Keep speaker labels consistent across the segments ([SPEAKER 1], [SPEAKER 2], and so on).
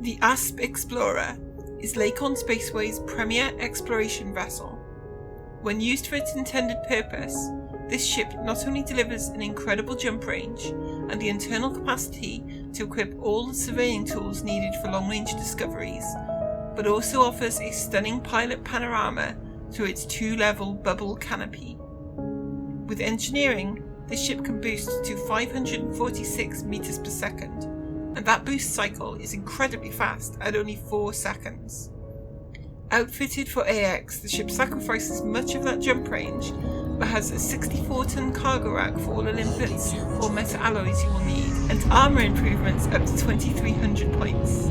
[SPEAKER 1] The Asp Explorer is Lakon Spaceway's premier exploration vessel. When used for its intended purpose, this ship not only delivers an incredible jump range and the internal capacity to equip all the surveying tools needed for long-range discoveries, but also offers a stunning pilot panorama through its 2-level bubble canopy. With engineering, this ship can boost to 546 meters per second, and that boost cycle is incredibly fast at only 4 seconds. Outfitted for AX, the ship sacrifices much of that jump range, but has a 64-ton cargo rack for all Olympics or meta-alloys you will need, and armour improvements up to 2300 points.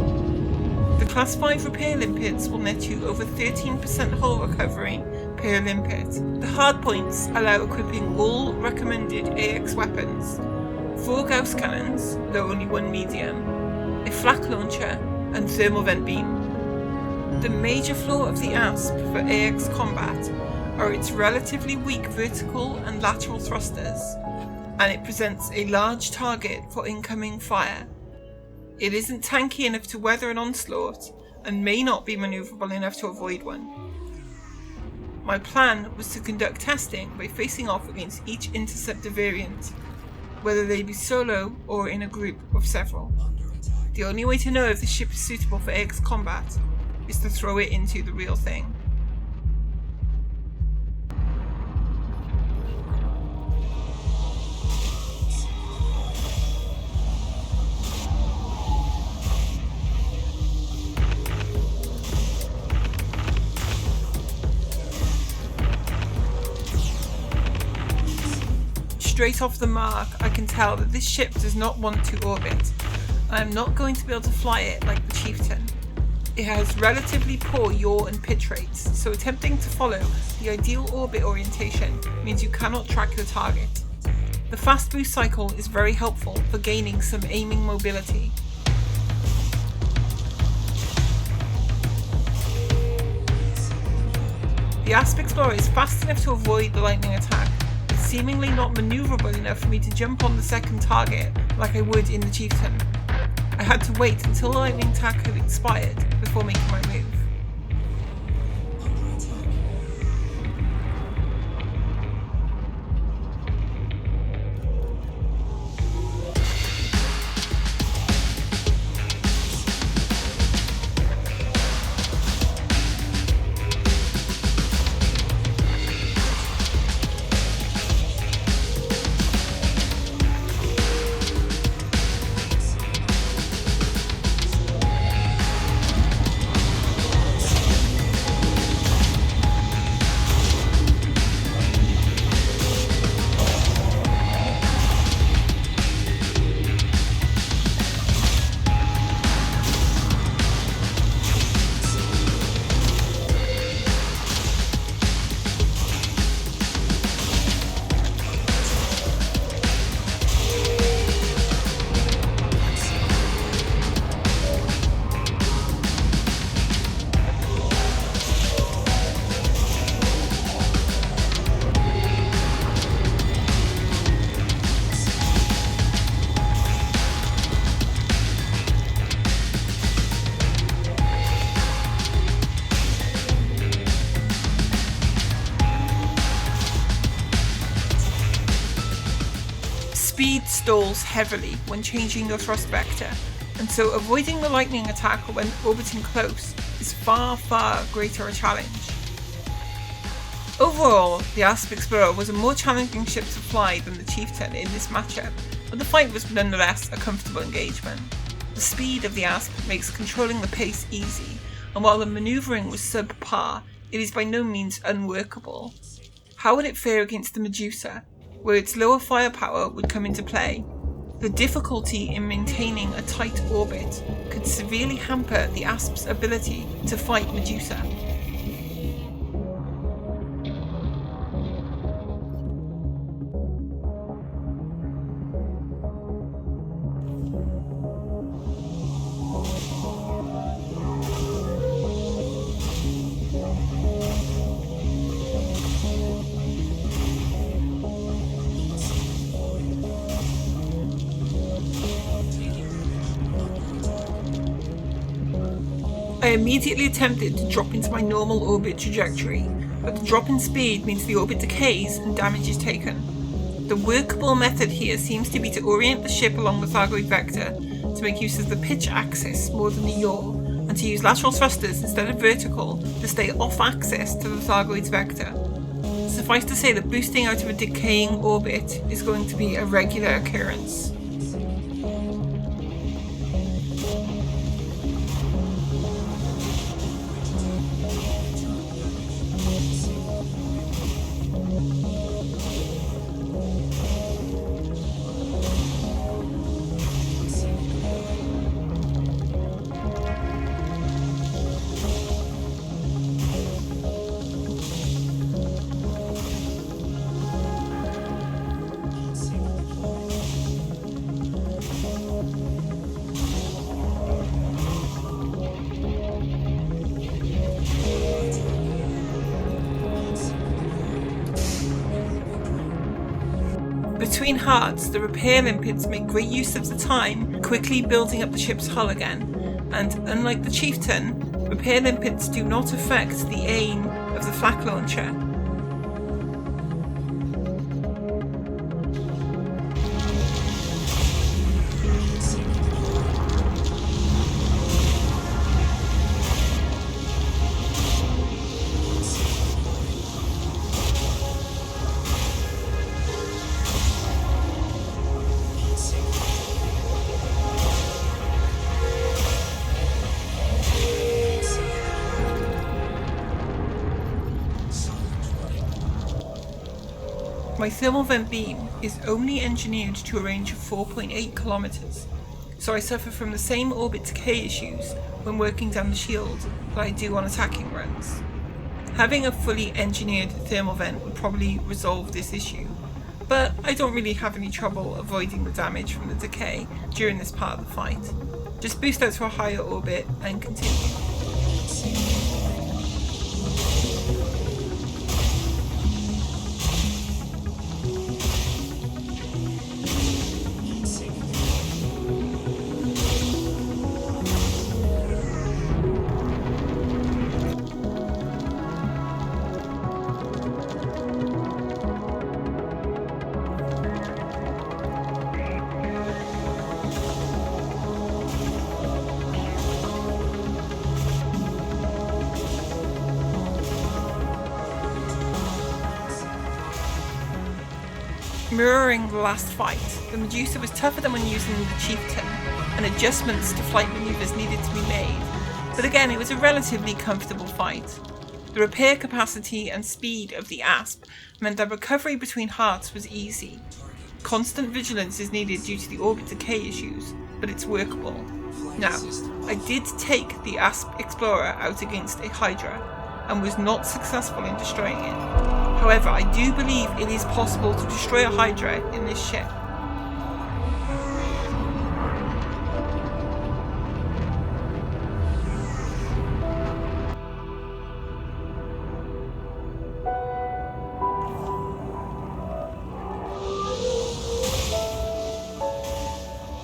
[SPEAKER 1] The Class 5 repair limpets will net you over 13% hull recovery per limpet. The hard points allow equipping all recommended AX weapons, 4 Gauss cannons, though only 1 medium, a flak launcher, and thermal vent beam. The major flaw of the ASP for AX combat are its relatively weak vertical and lateral thrusters, and it presents a large target for incoming fire. It isn't tanky enough to weather an onslaught, and may not be manoeuvrable enough to avoid one. My plan was to conduct testing by facing off against each interceptor variant, whether they be solo or in a group of several. The only way to know if the ship is suitable for AX combat is to throw it into the real thing. Straight off the mark, I can tell that this ship does not want to orbit. I am not going to be able to fly it like the Chieftain. It has relatively poor yaw and pitch rates, so attempting to follow the ideal orbit orientation means you cannot track your target. The fast boost cycle is very helpful for gaining some aiming mobility. The Asp Explorer is fast enough to avoid the lightning attack, but seemingly not manoeuvrable enough for me to jump on the second target like I would in the Chieftain. I had to wait until the lightning attack had expired before making my move. Speed stalls heavily when changing your thrust vector, and so avoiding the lightning attack when orbiting close is far greater a challenge. Overall, the Asp Explorer was a more challenging ship to fly than the Chieftain in this matchup, but the fight was nonetheless a comfortable engagement. The speed of the Asp makes controlling the pace easy, and while the manoeuvring was subpar, it is by no means unworkable. How would it fare against the Medusa, where its lower firepower would come into play? The difficulty in maintaining a tight orbit could severely hamper the Asp's ability to fight Medusa. I immediately attempted to drop into my normal orbit trajectory, but the drop in speed means the orbit decays and damage is taken. The workable method here seems to be to orient the ship along the Thargoid vector to make use of the pitch axis more than the yaw, and to use lateral thrusters instead of vertical to stay off axis to the Thargoid's vector. Suffice to say that boosting out of a decaying orbit is going to be a regular occurrence. Between hearts, the repair limpids make great use of the time, quickly building up the ship's hull again, and unlike the Chieftain, repair limpids do not affect the aim of the flak launcher. My thermal vent beam is only engineered to a range of 4.8 kilometers, so I suffer from the same orbit decay issues when working down the shield that I do on attacking runs. Having a fully engineered thermal vent would probably resolve this issue, but I don't really have any trouble avoiding the damage from the decay during this part of the fight. Just boost out to a higher orbit and continue. Mirroring the last fight, the Medusa was tougher than when using the Chieftain, and adjustments to flight maneuvers needed to be made, but again it was a relatively comfortable fight. The repair capacity and speed of the Asp meant that recovery between hearts was easy. Constant vigilance is needed due to the orbit decay issues, but it's workable. Now, I did take the Asp Explorer out against a Hydra, and was not successful in destroying it. However, I do believe it is possible to destroy a Hydra in this ship.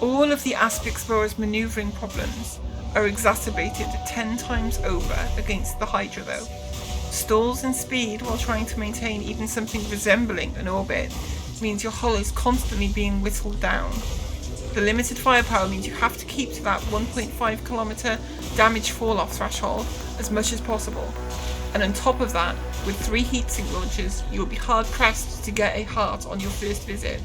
[SPEAKER 1] All of the Asp Explorer's manoeuvring problems are exacerbated 10 times over against the Hydra though. Stalls in speed while trying to maintain even something resembling an orbit means your hull is constantly being whittled down. The limited firepower means you have to keep to that 1.5 kilometer damage fall-off threshold as much as possible. And on top of that, with 3 heatsink launchers, you will be hard pressed to get a heart on your first visit.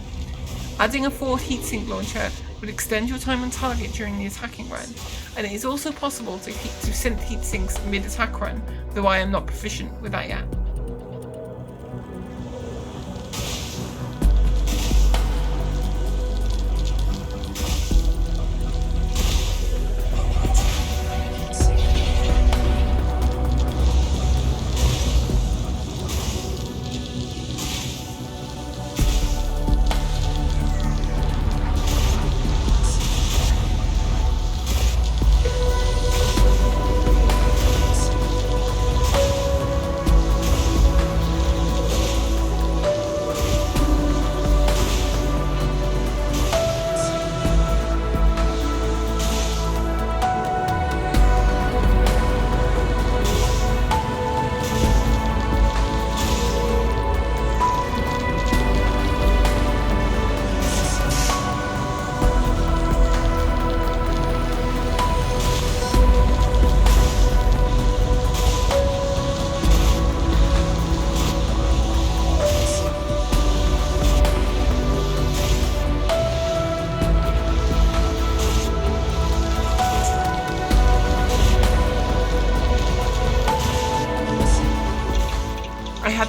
[SPEAKER 1] Adding a 4th heatsink launcher would extend your time on target during the attacking run, and it is also possible to synth heatsinks mid-attack run, though I am not proficient with that yet.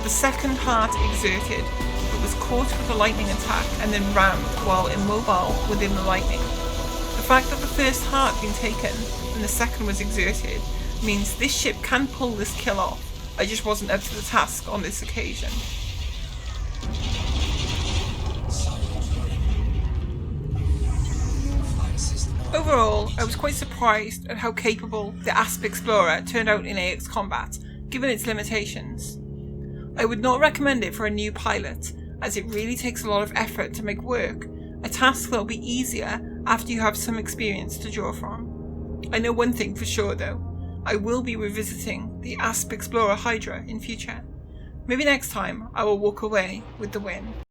[SPEAKER 1] the second heart exerted, but was caught with a lightning attack and then rammed while immobile within the lightning. The fact that the first heart had been taken and the second was exerted means this ship can pull this kill off. I just wasn't up to the task on this occasion. Overall, I was quite surprised at how capable the Asp Explorer turned out in AX combat, given its limitations. I would not recommend it for a new pilot, as it really takes a lot of effort to make work, a task that will be easier after you have some experience to draw from. I know one thing for sure though, I will be revisiting the Asp Explorer Hydra in future. Maybe next time I will walk away with the win.